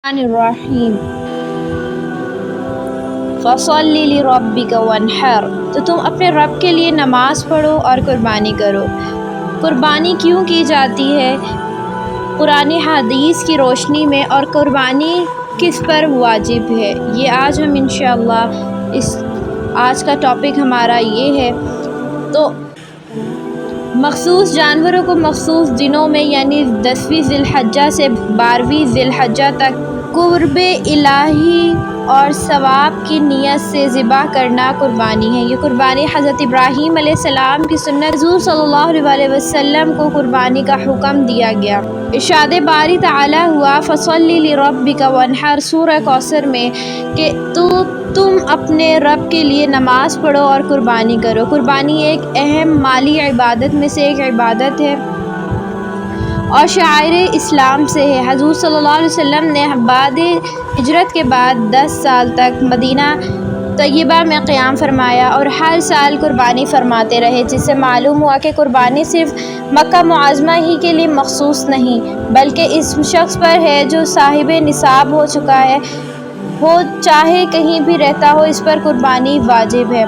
الرحیم فَصَلِّ لِرَبِّكَ وَانْحَرْ، تو تم اپنے رب کے لیے نماز پڑھو اور قربانی کرو۔ قربانی کیوں کی جاتی ہے؟ قرآن حدیث کی روشنی میں، اور قربانی کس پر واجب ہے، یہ آج ہم انشاءاللہ آج کا ٹاپک ہمارا یہ ہے۔ تو مخصوص جانوروں کو مخصوص دنوں میں، یعنی 10ویں ذی الحجہ سے 12ویں ذی الحجہ تک قرب الہی اور ثواب کی نیت سے ذبح کرنا قربانی ہے۔ یہ قربانی حضرت ابراہیم علیہ السلام کی سنت، حضور صلی اللہ علیہ وسلم کو قربانی کا حکم دیا گیا۔ ارشاد باری تعالیٰ ہوا فَصَلِّ لِرَبِّكَ وَانْحَرْ سورہ کوثر میں کہ تم اپنے رب کے لیے نماز پڑھو اور قربانی کرو۔ قربانی ایک اہم مالی عبادت میں سے ایک عبادت ہے اور شعائر اسلام سے ہے۔ حضور صلی اللہ علیہ وسلم نے بعد ہجرت کے بعد 10 سال تک مدینہ طیبہ میں قیام فرمایا اور ہر سال قربانی فرماتے رہے، جس سے معلوم ہوا کہ قربانی صرف مکہ معظمہ ہی کے لیے مخصوص نہیں، بلکہ اس شخص پر ہے جو صاحب نصاب ہو چکا ہے، وہ چاہے کہیں بھی رہتا ہو، اس پر قربانی واجب ہے۔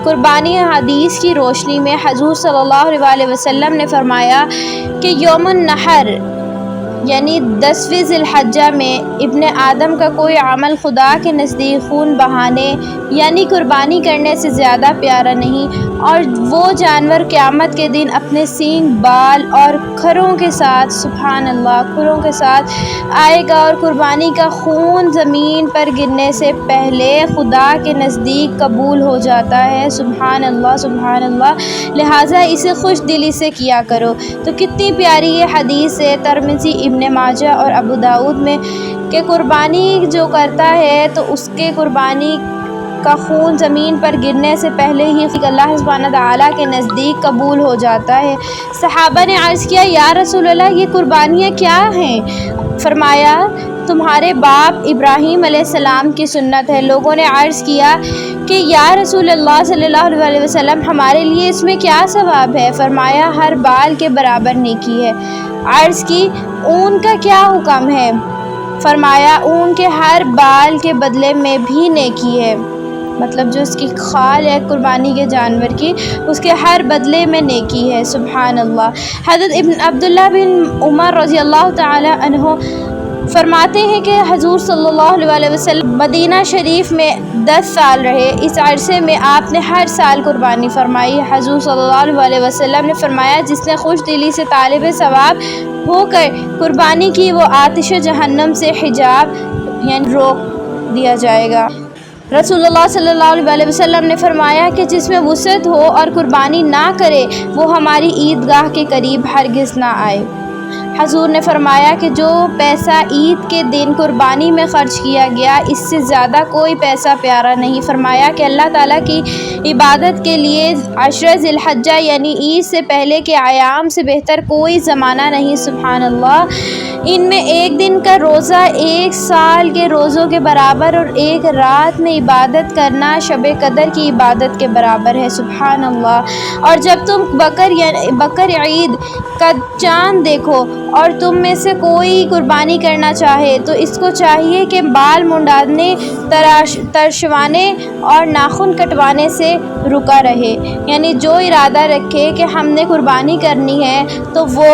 قربانی حدیث کی روشنی میں حضور صلی اللہ علیہ وسلم نے فرمایا کہ یوم النحر یعنی 10ویں ذی الحجہ میں ابن آدم کا کوئی عمل خدا کے نزدیک خون بہانے یعنی قربانی کرنے سے زیادہ پیارا نہیں، اور وہ جانور قیامت کے دن اپنے سینگ، بال اور کھروں کے ساتھ، سبحان اللہ، کھروں کے ساتھ آئے گا، اور قربانی کا خون زمین پر گرنے سے پہلے خدا کے نزدیک قبول ہو جاتا ہے، سبحان اللہ سبحان اللہ، لہٰذا اسے خوش دلی سے کیا کرو۔ تو کتنی پیاری یہ حدیث ہے، ترمذی، ابن ماجہ اور ابو داؤد میں، کہ قربانی جو کرتا ہے تو اس کے قربانی کا خون زمین پر گرنے سے پہلے ہی اللہ سبحانہ تعالیٰ کے نزدیک قبول ہو جاتا ہے۔ صحابہ نے عرض کیا، یا رسول اللہ، یہ قربانیاں کیا ہیں؟ فرمایا، تمہارے باپ ابراہیم علیہ السلام کی سنت ہے۔ لوگوں نے عرض کیا کہ یا رسول اللہ صلی اللہ علیہ وسلم، ہمارے لیے اس میں کیا ثواب ہے؟ فرمایا، ہر بال کے برابر نیکی ہے۔ عرض کی، اون کا کیا حکم ہے؟ فرمایا، اون کے ہر بال کے بدلے میں بھی نیکی ہے، مطلب جو اس کی کھال ہے قربانی کے جانور کی، اس کے ہر بدلے میں نیکی ہے، سبحان اللہ۔ حضرت عبداللہ بن عمر رضی اللہ تعالی عنہ فرماتے ہیں کہ حضور صلی اللہ علیہ وسلم مدینہ شریف میں 10 سال رہے، اس عرصے میں آپ نے ہر سال قربانی فرمائی۔ حضور صلی اللہ علیہ وسلم نے فرمایا، جس نے خوش دلی سے طالب ثواب ہو کر قربانی کی، وہ آتش جہنم سے حجاب یعنی روک دیا جائے گا۔ رسول اللہ صلی اللہ علیہ وسلم نے فرمایا کہ جس میں وسعت ہو اور قربانی نہ کرے، وہ ہماری عیدگاہ کے قریب ہرگز نہ آئے۔ حضور نے فرمایا کہ جو پیسہ عید کے دن قربانی میں خرچ کیا گیا، اس سے زیادہ کوئی پیسہ پیارا نہیں۔ فرمایا کہ اللہ تعالیٰ کی عبادت کے لیے 10 ذی الحجہ یعنی عید سے پہلے کے ایام سے بہتر کوئی زمانہ نہیں، سبحان اللہ۔ ان میں ایک دن کا روزہ 1 سال کے روزوں کے برابر، اور ایک رات میں عبادت کرنا شب قدر کی عبادت کے برابر ہے، سبحان اللہ۔ اور جب تم بقر عید کا چاند دیکھو اور تم میں سے کوئی قربانی کرنا چاہے تو اس کو چاہیے کہ بال منڈانے، ترشوانے اور ناخن کٹوانے سے رکا رہے، یعنی جو ارادہ رکھے کہ ہم نے قربانی کرنی ہے تو وہ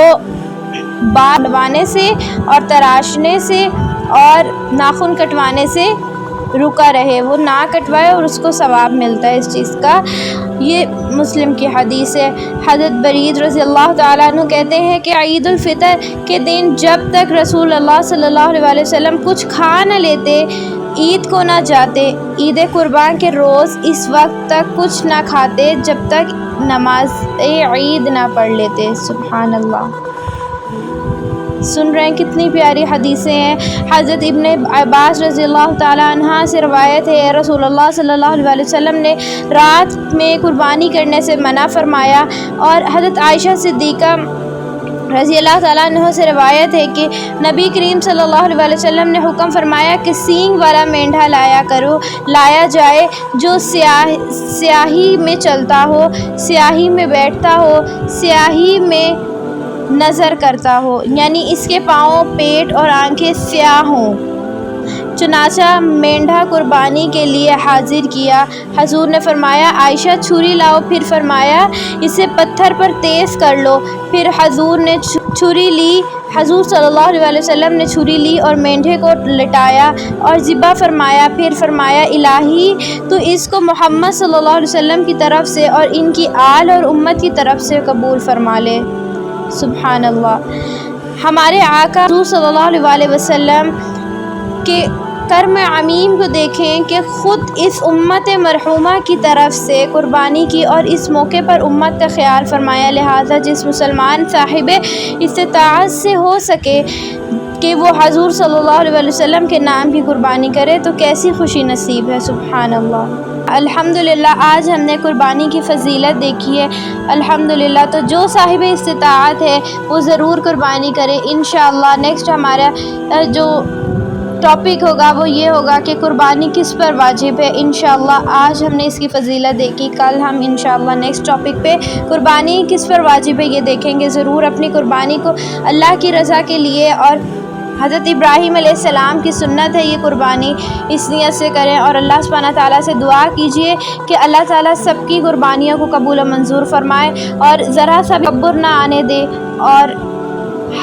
بال منڈوانے سے اور تراشنے سے اور ناخن کٹوانے سے رکا رہے، وہ نہ کٹوائے اور اس کو ثواب ملتا ہے اس چیز کا۔ یہ مسلم کی حدیث ہے۔ حضرت برید رضی اللہ تعالیٰ عنہ کہتے ہیں کہ عید الفطر کے دن جب تک رسول اللہ صلی اللہ علیہ وسلم کچھ کھا نہ لیتے، عید کو نہ جاتے، عید قربان کے روز اس وقت تک کچھ نہ کھاتے جب تک نماز عید نہ پڑھ لیتے، سبحان اللہ۔ سن رہے ہیں کتنی پیاری حدیثیں ہیں۔ حضرت ابن عباس رضی اللہ تعالیٰ عنہ سے روایت ہے، رسول اللہ صلی اللہ علیہ وسلم نے رات میں قربانی کرنے سے منع فرمایا، اور حضرت عائشہ صدیقہ رضی اللہ تعالیٰ عنہ سے روایت ہے کہ نبی کریم صلی اللہ علیہ وسلم نے حکم فرمایا کہ سینگ والا مینڈھا لایا جائے جو سیاہی میں چلتا ہو، سیاہی میں بیٹھتا ہو، سیاہی میں نظر کرتا ہو، یعنی اس کے پاؤں، پیٹ اور آنکھیں سیاہ ہوں، چنانچہ مینڈھا قربانی کے لیے حاضر کیا۔ حضور نے فرمایا عائشہ چھری لاؤ، پھر فرمایا اسے پتھر پر تیز کر لو۔ پھر حضور نے چھری لی، حضور صلی اللہ علیہ وسلم نے چھری لی اور مینڈھے کو لٹایا اور ذبح فرمایا۔ پھر فرمایا الہی تو اس کو محمد صلی اللہ علیہ وسلم کی طرف سے اور ان کی آل اور امت کی طرف سے قبول فرما لے۔ سبحان اللہ۔ ہمارے آقا حضور صلی اللہ علیہ وسلم کے کرم عمیم کو دیکھیں کہ خود اس امت مرحومہ کی طرف سے قربانی کی اور اس موقع پر امت کا خیال فرمایا۔ لہٰذا جس مسلمان صاحب استطاعت سے ہو سکے کہ وہ حضور صلی اللہ علیہ وسلم کے نام کی قربانی کرے تو کیسی خوشی نصیب ہے۔ سبحان اللہ۔ الحمدللہ آج ہم نے قربانی کی فضیلت دیکھی ہے الحمدللہ۔ تو جو صاحب استطاعت ہے وہ ضرور قربانی کرے انشاءاللہ۔ نیکسٹ ہمارا جو ٹاپک ہوگا وہ یہ ہوگا کہ قربانی کس پر واجب ہے انشاءاللہ۔ آج ہم نے اس کی فضیلت دیکھی، کل ہم انشاءاللہ نیکسٹ ٹاپک پہ قربانی کس پر واجب ہے یہ دیکھیں گے۔ ضرور اپنی قربانی کو اللہ کی رضا کے لیے اور حضرت ابراہیم علیہ السلام کی سنت ہے یہ قربانی، اس نیت سے کریں اور اللہ سبحانہ تعالیٰ سے دعا کیجئے کہ اللہ تعالیٰ سب کی قربانیوں کو قبول و منظور فرمائے اور ذرا سا تکبر نہ آنے دے اور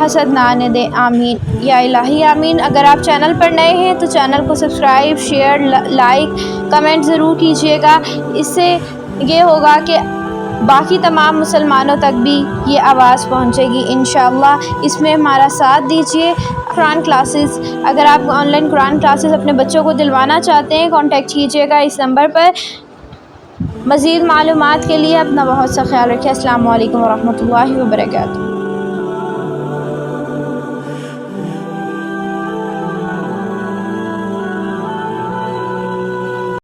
حسد نہ آنے دے۔ آمین یا الہی آمین۔ اگر آپ چینل پر نئے ہیں تو چینل کو سبسکرائب، شیئر، لائک، کمنٹ ضرور کیجئے گا۔ اس سے یہ ہوگا کہ باقی تمام مسلمانوں تک بھی یہ آواز پہنچے گی انشاءاللہ۔ اس میں ہمارا ساتھ دیجئے۔ قرآن کلاسز، اگر آپ آن لائن قرآن کلاسز اپنے بچوں کو دلوانا چاہتے ہیں کانٹیکٹ کیجئے گا اس نمبر پر۔ مزید معلومات کے لیے اپنا بہت سا خیال رکھیں۔ السلام علیکم ورحمۃ اللہ وبرکاتہ۔